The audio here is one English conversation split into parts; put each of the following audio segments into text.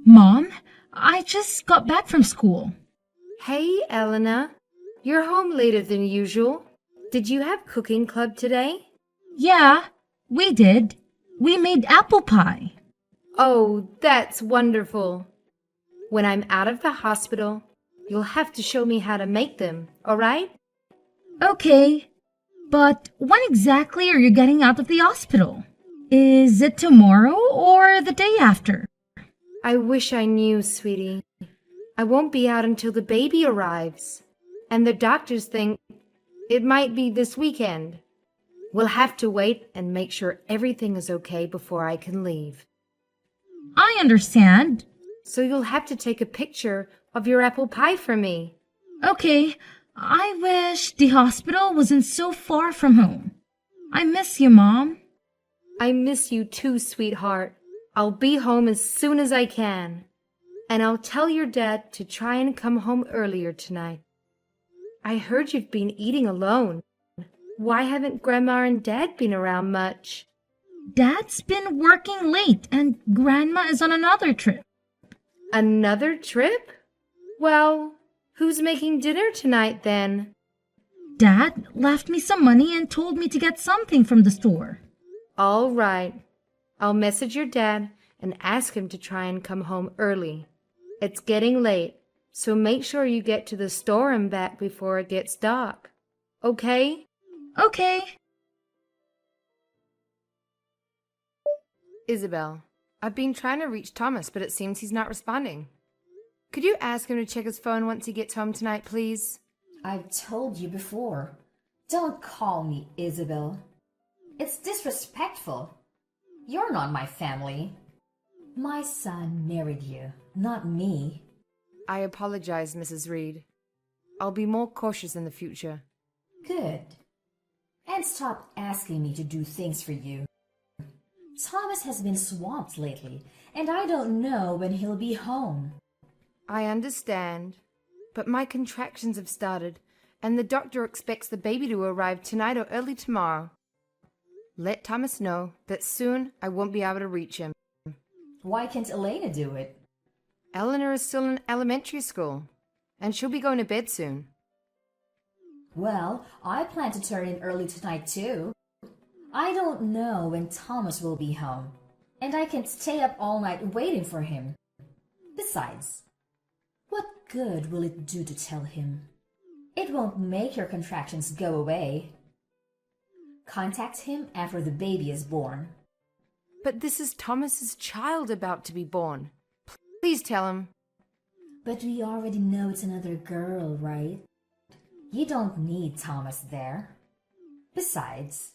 Mom, I just got back from school. Hey, Elena. You're home later than usual. Did you have cooking club today? Yeah, we did. We made apple pie. Oh, that's wonderful. When I'm out of the hospital, you'll have to show me how to make them, all right? Okay, but when exactly are you getting out of the hospital? Is it tomorrow or the day after? I wish I knew, sweetie. I won't be out until the baby arrives. And the doctors think it might be this weekend. We'll have to wait and make sure everything is okay before I can leave. I understand. So you'll have to take a picture of your apple pie for me. Okay, I wish the hospital wasn't so far from home. I miss you, Mom. I miss you too, sweetheart. I'll be home as soon as I can. And I'll tell your dad to try and come home earlier tonight. I heard you've been eating alone. Why haven't Grandma and Dad been around much? Dad's been working late and Grandma is on another trip. Another trip? Well, who's making dinner tonight then? Dad left me some money and told me to get something from the store. All right. I'll message your dad and ask him to try and come home early. It's getting late, so make sure you get to the store and back before it gets dark. Okay? Okay. Isabel, I've been trying to reach Thomas, but it seems he's not responding. Could you ask him to check his phone once he gets home tonight, please? I've told you before. Don't call me Isabel. It's disrespectful. You're not my family. My son married you, not me. I apologize, Mrs. Reed. I'll be more cautious in the future. Good. And stop asking me to do things for you. Thomas has been swamped lately, and I don't know when he'll be home. I understand, but my contractions have started, and the doctor expects the baby to arrive tonight or early tomorrow. Let Thomas know that soon I won't be able to reach him. Why can't Elena do it? Eleanor is still in elementary school, and she'll be going to bed soon. Well, I plan to turn in early tonight too. I don't know when Thomas will be home, and I can't stay up all night waiting for him. Besides, what good will it do to tell him? It won't make your contractions go away. Contact him after the baby is born. But this is Thomas's child about to be born. Please tell him. But we already know it's another girl, right? You don't need Thomas there. Besides,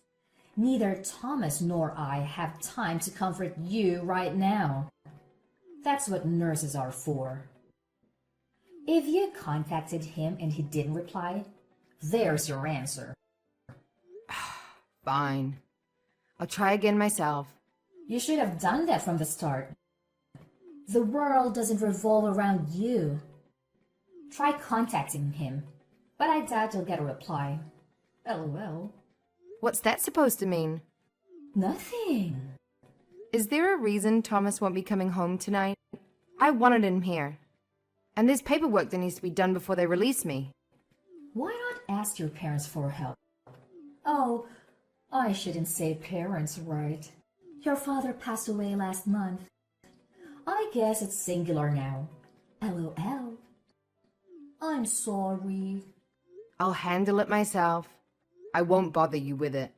neither Thomas nor I have time to comfort you right now. That's what nurses are for. If you contacted him and he didn't reply, there's your answer. Fine. I'll try again myself. You should have done that from the start. The world doesn't revolve around you. Try contacting him, but I doubt you'll get a reply. LOL. What's that supposed to mean? Nothing. Is there a reason Thomas won't be coming home tonight? I wanted him here. And there's paperwork that needs to be done before they release me. Why not ask your parents for help? Oh, I shouldn't say parents, right? Your father passed away last month. I guess it's singular now. LOL. I'm sorry. I'll handle it myself. I won't bother you with it.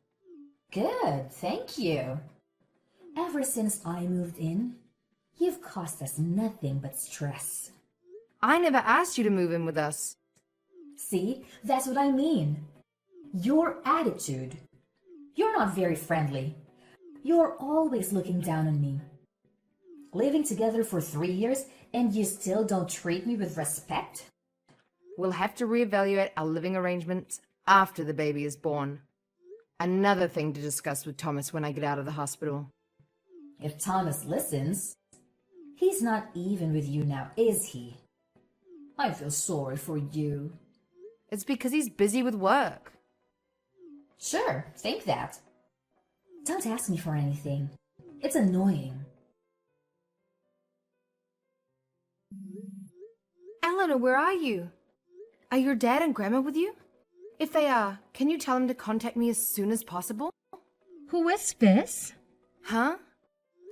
Good, thank you. Ever since I moved in, you've caused us nothing but stress. I never asked you to move in with us. See, that's what I mean. Your attitude. You're not very friendly. You're always looking down on me. Living together for 3 years and you still don't treat me with respect? We'll have to reevaluate our living arrangements after the baby is born. Another thing to discuss with Thomas when I get out of the hospital. If Thomas listens, he's not even with you now, is he? I feel sorry for you. It's because he's busy with work. Sure, think that. Don't ask me for anything. It's annoying. Eleanor, where are you? Are your dad and grandma with you? If they are, can you tell them to contact me as soon as possible? Who is this? Huh?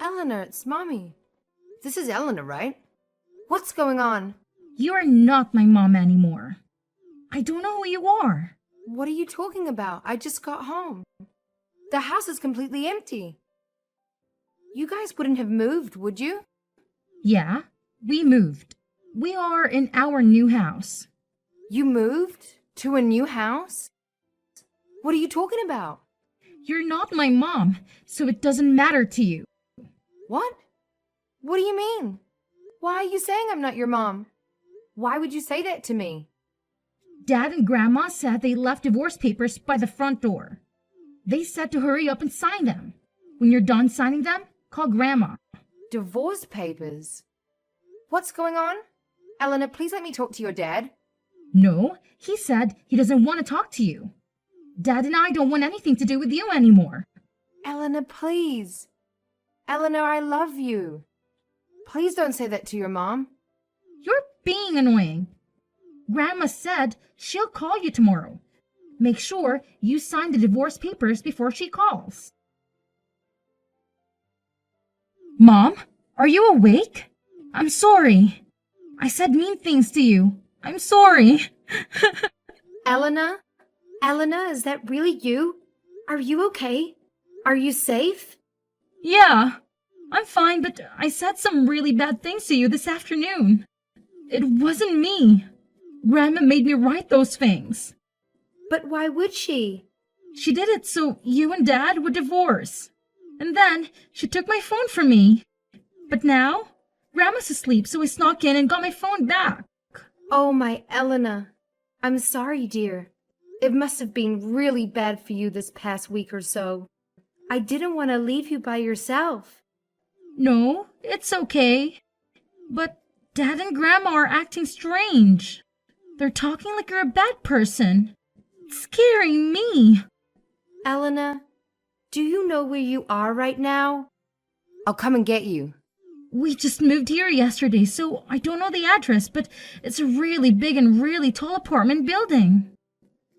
Eleanor, it's Mommy. This is Eleanor, right? What's going on? You are not my mom anymore. I don't know who you are. What are you talking about? I just got home. The house is completely empty. You guys wouldn't have moved, would you? Yeah, we moved. We are in our new house. You moved to a new house? What are you talking about? You're not my mom, so it doesn't matter to you. What? What do you mean? Why are you saying I'm not your mom? Why would you say that to me? Dad and Grandma said they left divorce papers by the front door. They said to hurry up and sign them. When you're done signing them, call Grandma. Divorce papers? What's going on? Eleanor, please let me talk to your dad. No, he said he doesn't want to talk to you. Dad and I don't want anything to do with you anymore. Eleanor, please. Eleanor, I love you. Please don't say that to your mom. You're being annoying. Grandma said she'll call you tomorrow. Make sure you sign the divorce papers before she calls. Mom, are you awake? I'm sorry. I said mean things to you. I'm sorry. Eleanor? Eleanor, is that really you? Are you okay? Are you safe? Yeah, I'm fine, but I said some really bad things to you this afternoon. It wasn't me. Grandma made me write those things. But why would she? She did it so you and Dad would divorce. And then she took my phone from me. But now, Grandma's asleep, so I snuck in and got my phone back. Oh, my Eleanor. I'm sorry, dear. It must have been really bad for you this past week or so. I didn't want to leave you by yourself. No, it's okay. But Dad and Grandma are acting strange. They're talking like you're a bad person. It's scaring me. Eleanor, do you know where you are right now? I'll come and get you. We just moved here yesterday, so I don't know the address, but it's a really big and really tall apartment building.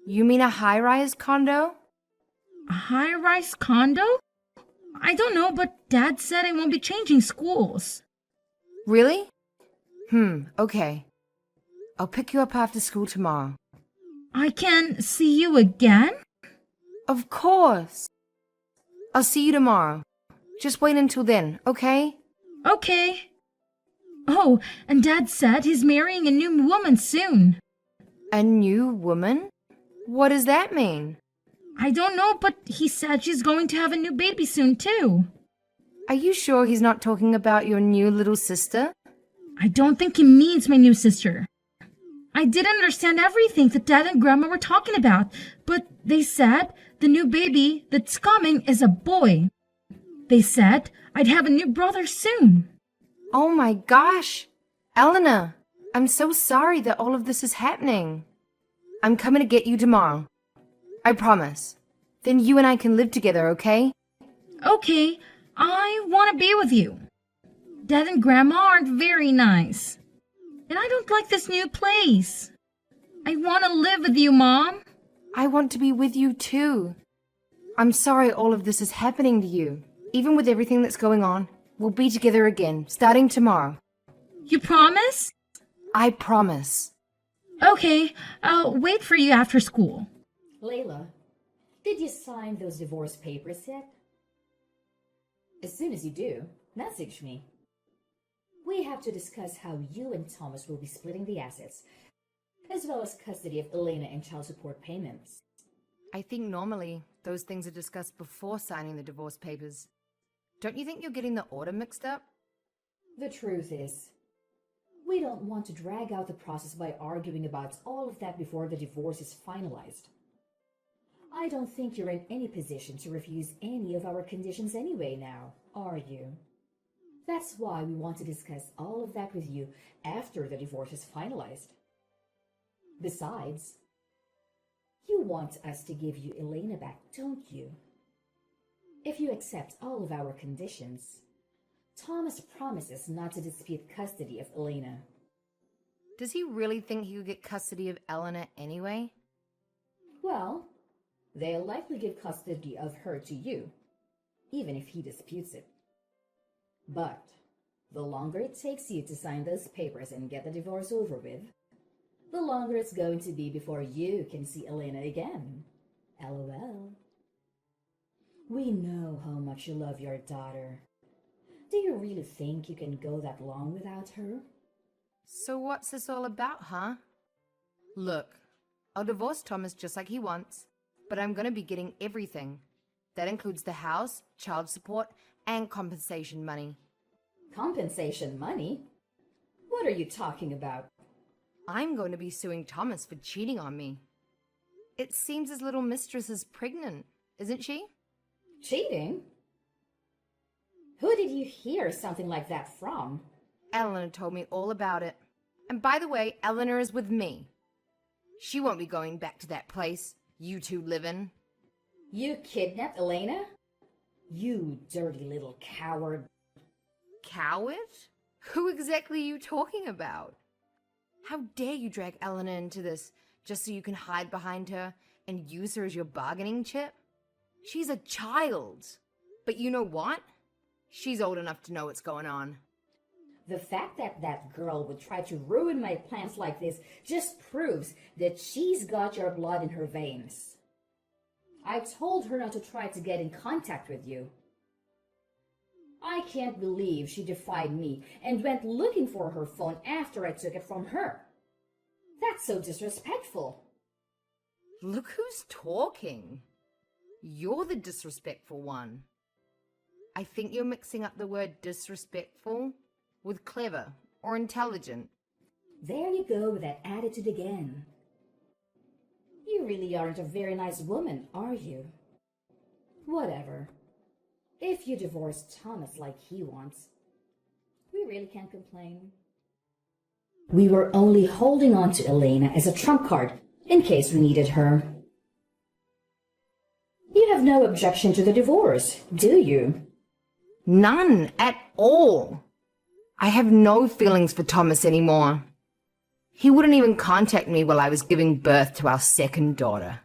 You mean a high-rise condo? A high-rise condo? I don't know, but Dad said I won't be changing schools. Really? Okay. I'll pick you up after school tomorrow. I can see you again? Of course. I'll see you tomorrow. Just wait until then, okay? Okay. Oh, and Dad said he's marrying a new woman soon. A new woman? What does that mean? I don't know, but he said she's going to have a new baby soon, too. Are you sure he's not talking about your new little sister? I don't think he means my new sister. I didn't understand everything that Dad and Grandma were talking about, but they said the new baby that's coming is a boy. They said I'd have a new brother soon. Oh my gosh! Eleanor, I'm so sorry that all of this is happening. I'm coming to get you tomorrow. I promise. Then you and I can live together, okay? Okay, I want to be with you. Dad and Grandma aren't very nice. And I don't like this new place. I want to live with you, Mom. I want to be with you too. I'm sorry all of this is happening to you. Even with everything that's going on, we'll be together again, starting tomorrow. You promise? I promise. Okay, I'll wait for you after school. Layla, did you sign those divorce papers yet? As soon as you do, message me. We have to discuss how you and Thomas will be splitting the assets, as well as custody of Elena and child support payments. I think normally those things are discussed before signing the divorce papers. Don't you think you're getting the order mixed up? The truth is, we don't want to drag out the process by arguing about all of that before the divorce is finalized. I don't think you're in any position to refuse any of our conditions anyway now, are you? That's why we want to discuss all of that with you after the divorce is finalized. Besides, you want us to give you Elena back, don't you? If you accept all of our conditions, Thomas promises not to dispute custody of Elena. Does he really think he could get custody of Eleanor anyway? Well, they'll likely give custody of her to you, even if he disputes it. But the longer it takes you to sign those papers and get the divorce over with, the longer it's going to be before you can see Elena again. LOL. We know how much you love your daughter. Do you really think you can go that long without her? So what's this all about, huh? Look, I'll divorce Thomas just like he wants, but I'm gonna be getting everything. That includes the house, child support, and compensation money. Compensation money? What are you talking about? I'm going to be suing Thomas for cheating on me. It seems his little mistress is pregnant, isn't she? Cheating? Who did you hear something like that from? Eleanor told me all about it. And by the way, Eleanor is with me. She won't be going back to that place you two live in. You kidnapped Elena? You dirty little coward. Coward? Who exactly are you talking about? How dare you drag Eleanor into this just so you can hide behind her and use her as your bargaining chip? She's a child. But you know what? She's old enough to know what's going on. The fact that that girl would try to ruin my plans like this just proves that she's got your blood in her veins. I told her not to try to get in contact with you. I can't believe she defied me and went looking for her phone after I took it from her. That's so disrespectful. Look who's talking. You're the disrespectful one. I think you're mixing up the word disrespectful with clever or intelligent. There you go with that attitude again. You really aren't a very nice woman, are you? Whatever. If you divorce Thomas like he wants, we really can't complain. We were only holding on to Elena as a trump card in case we needed her. You have no objection to the divorce, do you? None at all. I have no feelings for Thomas anymore. He wouldn't even contact me while I was giving birth to our second daughter.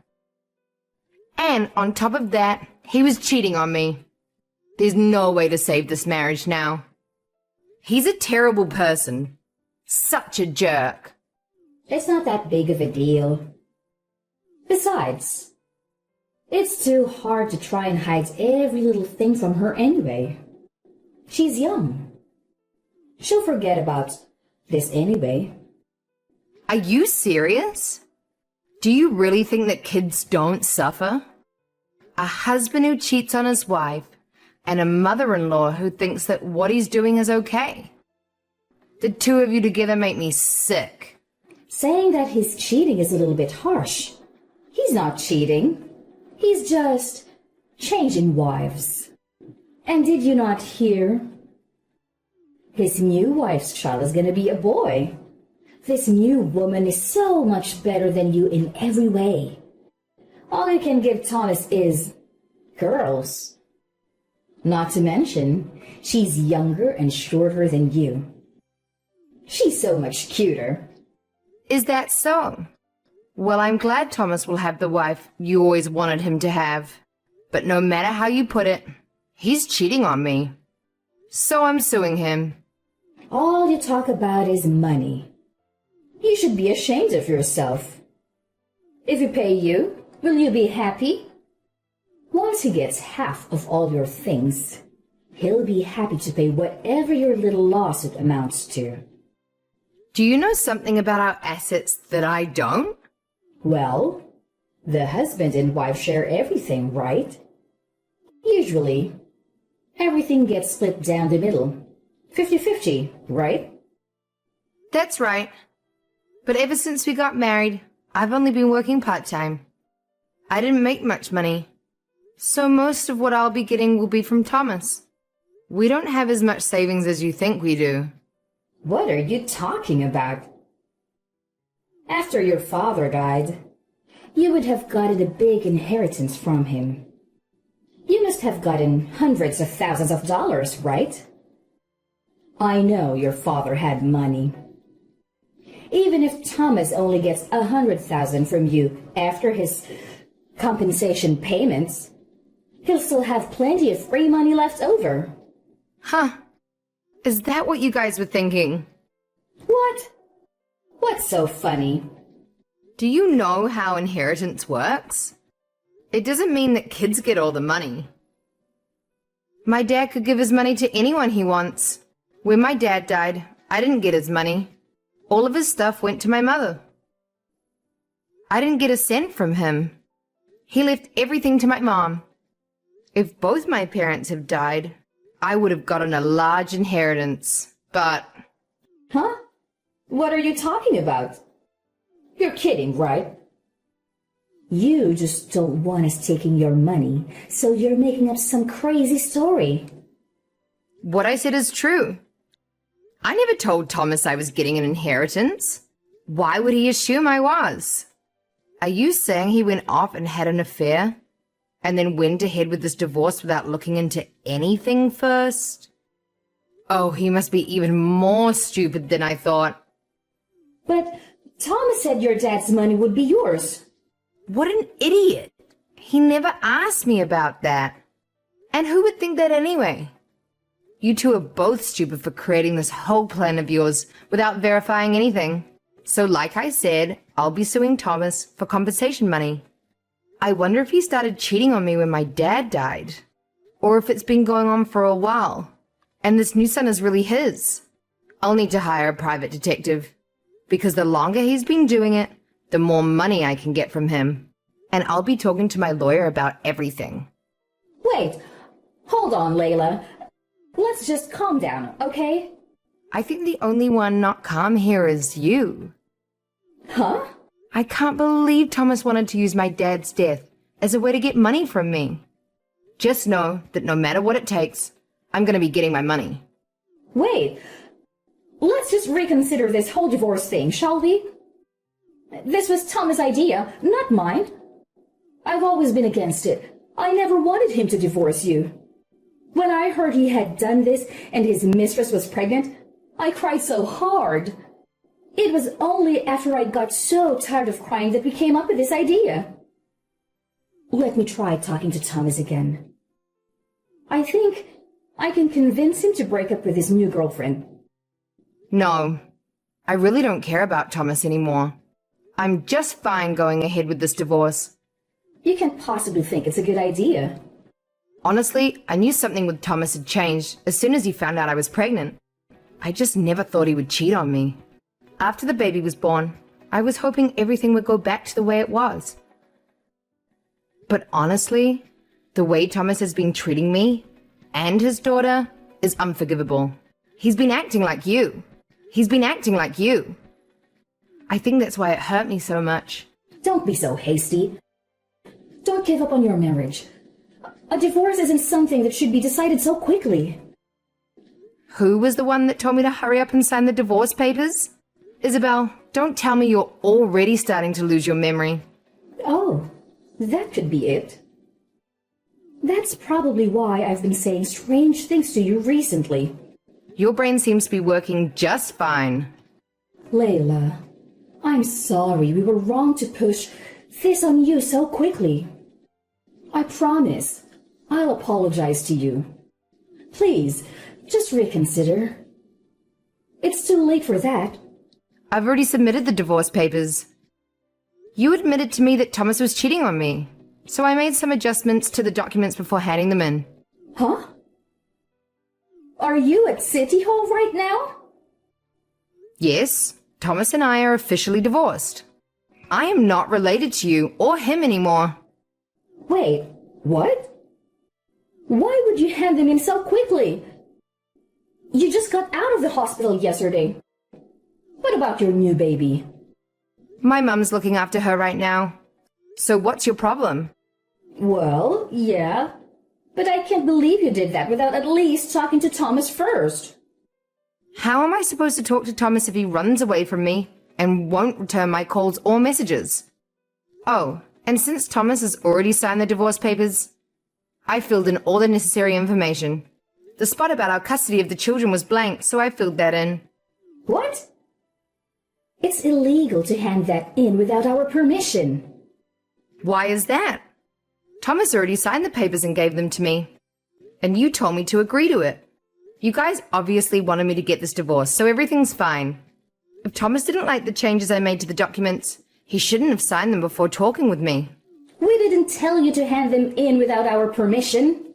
And on top of that, he was cheating on me. There's no way to save this marriage now. He's a terrible person. Such a jerk. It's not that big of a deal. Besides, it's too hard to try and hide every little thing from her anyway. She's young. She'll forget about this anyway. Are you serious? Do you really think that kids don't suffer? A husband who cheats on his wife and a mother-in-law who thinks that what he's doing is okay. The two of you together make me sick. Saying that he's cheating is a little bit harsh. He's not cheating. He's just changing wives. And did you not hear? His new wife's child is going to be a boy. This new woman is so much better than you in every way. All you can give Thomas is girls. Not to mention, she's younger and shorter than you. She's so much cuter. Is that so? Well, I'm glad Thomas will have the wife you always wanted him to have. But no matter how you put it, he's cheating on me. So I'm suing him. All you talk about is money. You should be ashamed of yourself. If he pay you, will you be happy? Once he gets half of all your things, he'll be happy to pay whatever your little lawsuit amounts to. Do you know something about our assets that I don't? Well, the husband and wife share everything, right? Usually, everything gets split down the middle. 50-50, right? That's right. But ever since we got married, I've only been working part-time. I didn't make much money. So most of what I'll be getting will be from Thomas. We don't have as much savings as you think we do. What are you talking about? After your father died, you would have gotten a big inheritance from him. You must have gotten hundreds of thousands of dollars, right? I know your father had money. Even if Thomas only gets 100,000 from you after his compensation payments, he'll still have plenty of free money left over. Huh. Is that what you guys were thinking? What? What's so funny? Do you know how inheritance works? It doesn't mean that kids get all the money. My dad could give his money to anyone he wants. When my dad died, I didn't get his money. All of his stuff went to my mother. I didn't get a cent from him. He left everything to my mom. If both my parents have died, I would have gotten a large inheritance, but... Huh? What are you talking about? You're kidding, right? You just don't want us taking your money, so you're making up some crazy story. What I said is true. I never told Thomas I was getting an inheritance. Why would he assume I was? Are you saying he went off and had an affair and then went ahead with this divorce without looking into anything first? Oh, he must be even more stupid than I thought. But Thomas said your dad's money would be yours. What an idiot. He never asked me about that. And who would think that anyway? You two are both stupid for creating this whole plan of yours without verifying anything. So like I said, I'll be suing Thomas for compensation money. I wonder if he started cheating on me when my dad died. Or if it's been going on for a while. And this new son is really his. I'll need to hire a private detective. Because the longer he's been doing it, the more money I can get from him. And I'll be talking to my lawyer about everything. Wait, hold on, Layla. Let's just calm down, okay? I think the only one not calm here is you. Huh? I can't believe Thomas wanted to use my dad's death as a way to get money from me. Just know that no matter what it takes, I'm going to be getting my money. Wait, let's just reconsider this whole divorce thing, shall we? This was Thomas' idea, not mine. I've always been against it. I never wanted him to divorce you. When I heard he had done this and his mistress was pregnant, I cried so hard. It was only after I got so tired of crying that we came up with this idea. Let me try talking to Thomas again. I think I can convince him to break up with his new girlfriend. No, I really don't care about Thomas anymore. I'm just fine going ahead with this divorce. You can't possibly think it's a good idea. Honestly, I knew something with Thomas had changed as soon as he found out I was pregnant. I just never thought he would cheat on me. After the baby was born, I was hoping everything would go back to the way it was. But honestly, the way Thomas has been treating me and his daughter is unforgivable. He's been acting like you. He's been acting like you. I think that's why it hurt me so much. Don't be so hasty. Don't give up on your marriage. A divorce isn't something that should be decided so quickly. Who was the one that told me to hurry up and sign the divorce papers? Isabel, don't tell me you're already starting to lose your memory. Oh, that could be it. That's probably why I've been saying strange things to you recently. Your brain seems to be working just fine. Layla, I'm sorry we were wrong to push this on you so quickly. I promise I'll apologize to you. Please, just reconsider. It's too late for that. I've already submitted the divorce papers. You admitted to me that Thomas was cheating on me, so I made some adjustments to the documents before handing them in. Huh? Are you at City Hall right now? Yes, Thomas and I are officially divorced. I am not related to you or him anymore. Wait, what? Why would you hand them in so quickly? You just got out of the hospital yesterday. What about your new baby? My mum's looking after her right now. So what's your problem? Well, yeah, but I can't believe you did that without at least talking to Thomas first. How am I supposed to talk to Thomas if he runs away from me and won't return my calls or messages? Oh, and since Thomas has already signed the divorce papers, I filled in all the necessary information. The spot about our custody of the children was blank, so I filled that in. What? It's illegal to hand that in without our permission. Why is that? Thomas already signed the papers and gave them to me. And you told me to agree to it. You guys obviously wanted me to get this divorce, so everything's fine. If Thomas didn't like the changes I made to the documents, he shouldn't have signed them before talking with me. We didn't tell you to hand them in without our permission.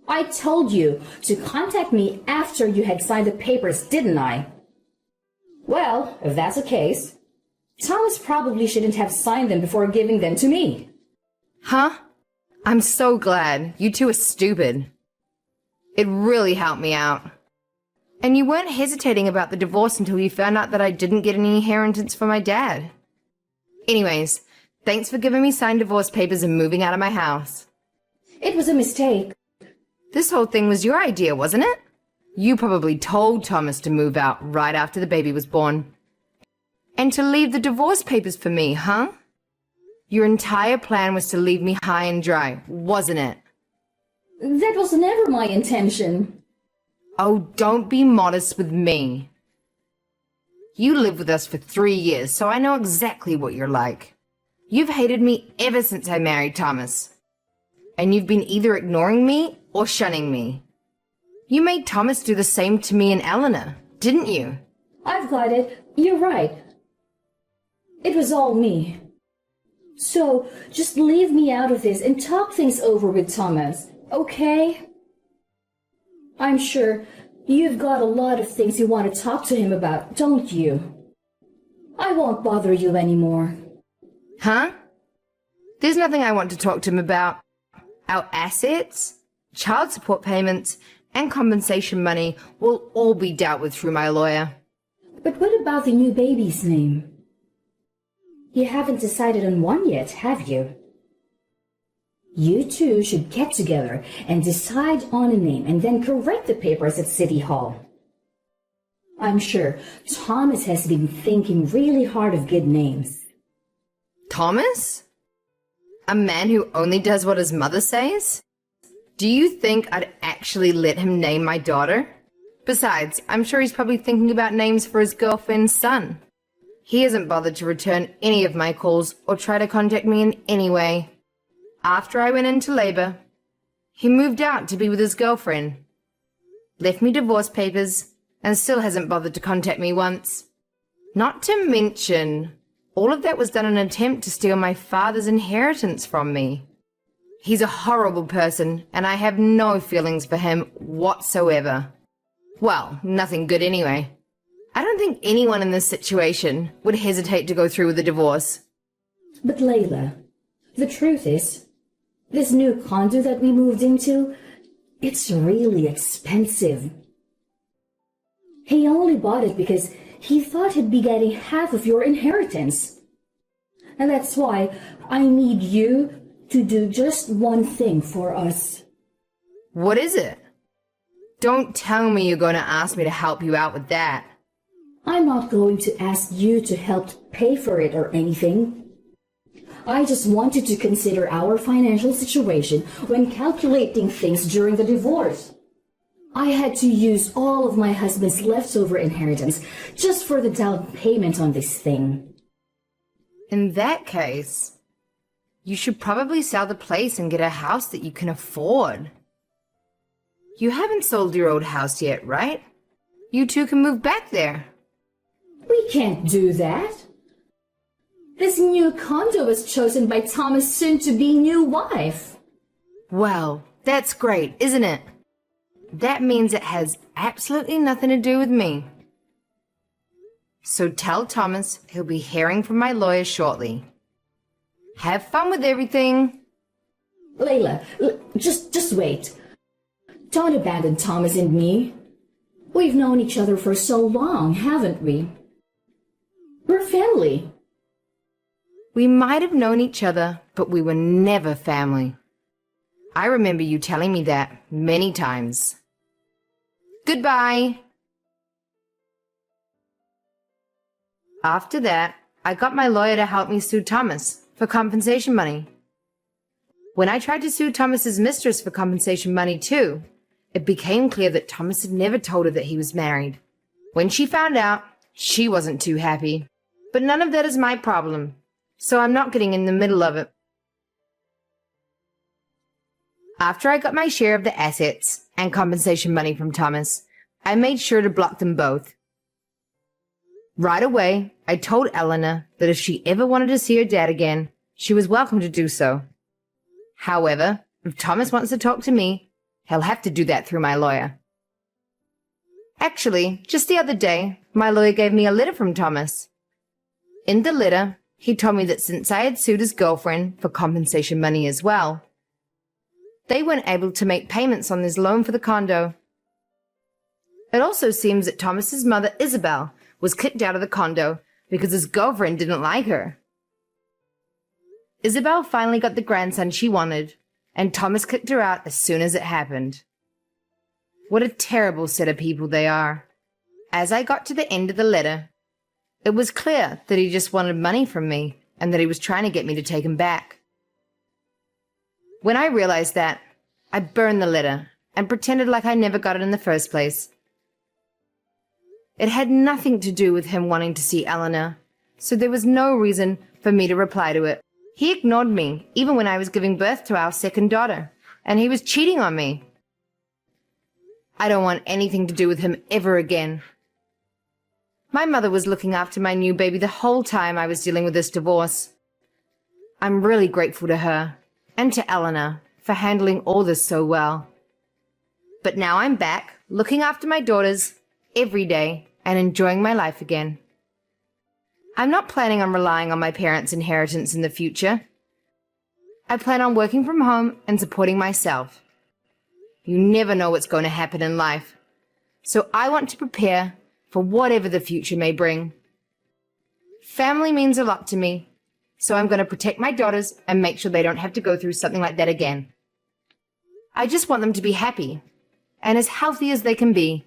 I told you to contact me after you had signed the papers, didn't I? Well, if that's the case, Thomas probably shouldn't have signed them before giving them to me. Huh? I'm so glad. You two are stupid. It really helped me out. And you weren't hesitating about the divorce until you found out that I didn't get any inheritance from my dad. Anyways, thanks for giving me signed divorce papers and moving out of my house. It was a mistake. This whole thing was your idea, wasn't it? You probably told Thomas to move out right after the baby was born. And to leave the divorce papers for me, huh? Your entire plan was to leave me high and dry, wasn't it? That was never my intention. Oh, don't be modest with me. You lived with us for 3 years, so I know exactly what you're like. You've hated me ever since I married Thomas. And you've been either ignoring me or shunning me. You made Thomas do the same to me and Eleanor, didn't you? I've got it. You're right. It was all me. So, just leave me out of this and talk things over with Thomas, okay? I'm sure you've got a lot of things you want to talk to him about, don't you? I won't bother you anymore. Huh? There's nothing I want to talk to him about. Our assets, child support payments, and compensation money will all be dealt with through my lawyer. But what about the new baby's name? You haven't decided on one yet, have you? You two should get together and decide on a name and then correct the papers at City Hall. I'm sure Thomas has been thinking really hard of good names. Thomas? A man who only does what his mother says? Do you think I'd actually let him name my daughter? Besides, I'm sure he's probably thinking about names for his girlfriend's son. He hasn't bothered to return any of my calls or try to contact me in any way. After I went into labor, he moved out to be with his girlfriend, left me divorce papers, and still hasn't bothered to contact me once. Not to mention, all of that was done in an attempt to steal my father's inheritance from me. He's a horrible person, and I have no feelings for him whatsoever. Well, nothing good anyway. I don't think anyone in this situation would hesitate to go through with a divorce. But Layla, the truth is, this new condo that we moved into, it's really expensive. He only bought it because he thought he'd be getting half of your inheritance. And that's why I need you to do just one thing for us. What is it? Don't tell me you're going to ask me to help you out with that. I'm not going to ask you to help pay for it or anything. I just wanted to consider our financial situation when calculating things during the divorce. I had to use all of my husband's leftover inheritance just for the down payment on this thing. In that case, you should probably sell the place and get a house that you can afford. You haven't sold your old house yet, right? You two can move back there. We can't do that. This new condo was chosen by Thomas' soon-to-be new wife. Well, that's great, isn't it? That means it has absolutely nothing to do with me. So tell Thomas he'll be hearing from my lawyer shortly. Have fun with everything. Layla, just wait. Don't abandon Thomas and me. We've known each other for so long, haven't we? We're family. We might have known each other, but we were never family. I remember you telling me that many times. Goodbye. After that, I got my lawyer to help me sue Thomas for compensation money. When I tried to sue Thomas's mistress for compensation money too, It became clear that Thomas had never told her that he was married. When she found out, she wasn't too happy. But none of that is my problem, so I'm not getting in the middle of it. After I got my share of the assets and compensation money from Thomas, I made sure to block them both. Right away, I told Eleanor that if she ever wanted to see her dad again, she was welcome to do so. However, if Thomas wants to talk to me, he'll have to do that through my lawyer. Actually, just the other day, my lawyer gave me a letter from Thomas. In the letter, he told me that since I had sued his girlfriend for compensation money as well, they weren't able to make payments on his loan for the condo. It also seems that Thomas's mother, Isabel, was kicked out of the condo because his girlfriend didn't like her. Isabel finally got the grandson she wanted, and Thomas kicked her out as soon as it happened. What a terrible set of people they are. As I got to the end of the letter, it was clear that he just wanted money from me and that he was trying to get me to take him back. When I realized that, I burned the letter and pretended like I never got it in the first place. It had nothing to do with him wanting to see Eleanor, so there was no reason for me to reply to it. He ignored me even when I was giving birth to our second daughter, and he was cheating on me. I don't want anything to do with him ever again. My mother was looking after my new baby the whole time I was dealing with this divorce. I'm really grateful to her and to Eleanor for handling all this so well. But now I'm back, looking after my daughters every day and enjoying my life again. I'm not planning on relying on my parents' inheritance in the future. I plan on working from home and supporting myself. You never know what's going to happen in life, so I want to prepare for whatever the future may bring. Family means a lot to me, so I'm going to protect my daughters and make sure they don't have to go through something like that again. I just want them to be happy and as healthy as they can be.